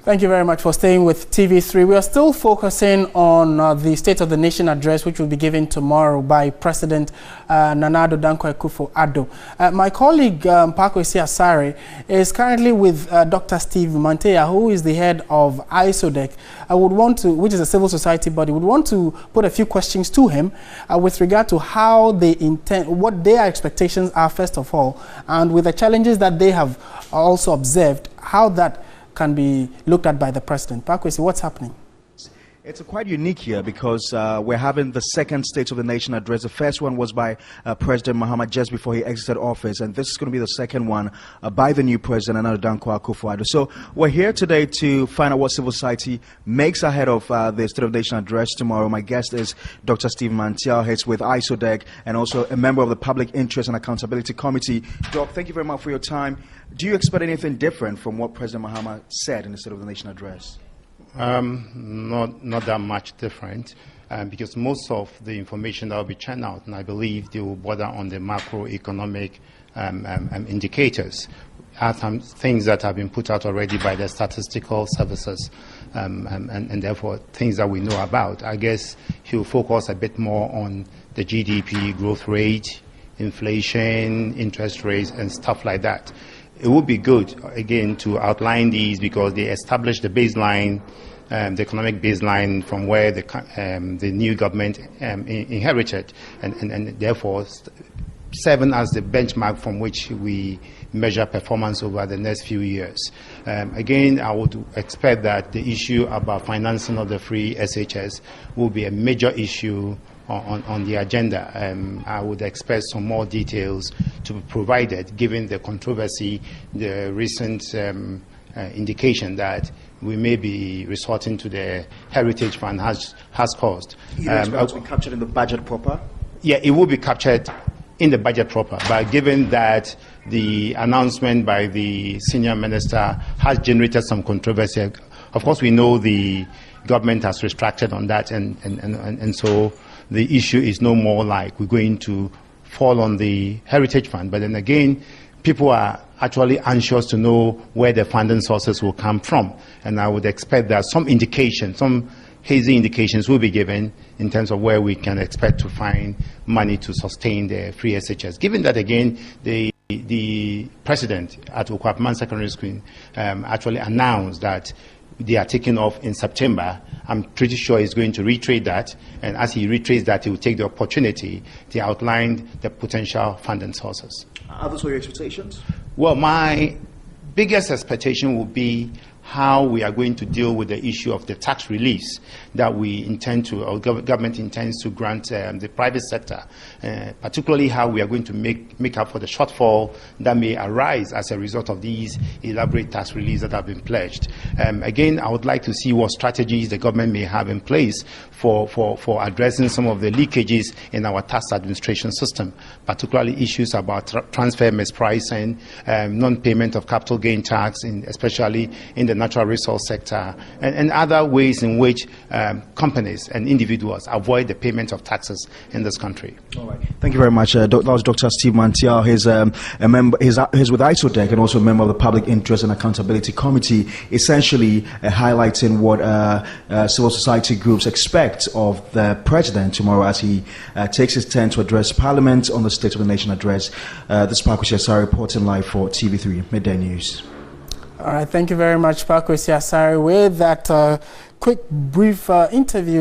Thank you very much for staying with TV3. We are still focusing on the State of the Nation address, which will be given tomorrow by President Nana Addo Akufo Addo. My colleague Pakwesi Asare is currently with Dr. Steve Mantea, who is the head of Isodec. I would want to, which is a civil society body, would want to put a few questions to him with regard to how they intend, what their expectations are first of all, and with the challenges that they have also observed, how that can be looked at by the president. Pakwesi, what's happening? It's quite unique here because we're having the second State of the Nation address. The first one was by President Mahama just before he exited office, and this is going to be the second one by the new president, Addo Akufo Addo. So we're here today to find out what civil society makes ahead of the State of the Nation address tomorrow. My guest is Dr. Steve Mantea. He's with Isodec and also a member of the Public Interest and Accountability Committee. Doc, thank you very much for your time. Do you expect anything different from what President Mahama said in the State of the Nation address? Not that much different, because most of the information that will be churned out, and I believe they will border on the macroeconomic indicators, are some things that have been put out already by the statistical services, and therefore things that we know about. I guess he will focus a bit more on the GDP growth rate, inflation, interest rates, and stuff like that. It would be good, again, to outline these because they establish the baseline, the economic baseline from where the new government inherited, and therefore serving as the benchmark from which we measure performance over the next few years. Again, I would expect that the issue about financing of the free SHS will be a major issue on the agenda. I would expect some more details to be provided, given the controversy, the recent indication that we may be resorting to the Heritage Fund has caused. You expect to be captured in the budget proper? Yeah, it will be captured in the budget proper, but given that the announcement by the senior minister has generated some controversy, of course we know the government has retracted on that, and so the issue is no more like we're going to fall on the Heritage Fund. But then again, people are actually anxious to know where the funding sources will come from. And I would expect that some indication, some hazy indications will be given in terms of where we can expect to find money to sustain the free SHS. Given that, again, the president at Okwapman Secondary School actually announced that they are taking off in September. I'm pretty sure he's going to reiterate that, and as he reiterates that, he will take the opportunity to outline the potential funding sources. Are those your expectations? Well, my biggest expectation will be how we are going to deal with the issue of the tax release that we intend to, or government intends to grant the private sector, particularly how we are going to make up for the shortfall that may arise as a result of these elaborate tax reliefs that have been pledged. Again, I would like to see what strategies the government may have in place for addressing some of the leakages in our tax administration system, particularly issues about transfer mispricing, non-payment of capital gain tax, especially in the natural resource sector, and other ways in which companies and individuals avoid the payment of taxes in this country. All right. Thank you very much. That was Dr. Steve Mantea. He's a member. He's with Isodec and also a member of the Public Interest and Accountability Committee, essentially highlighting what civil society groups expect of the president tomorrow as he takes his turn to address Parliament on the State of the Nation address. This is Pakwesi Asare reporting live for TV3 Midday News. All right, thank you very much, Pakwesi Asare, with that quick, brief interview.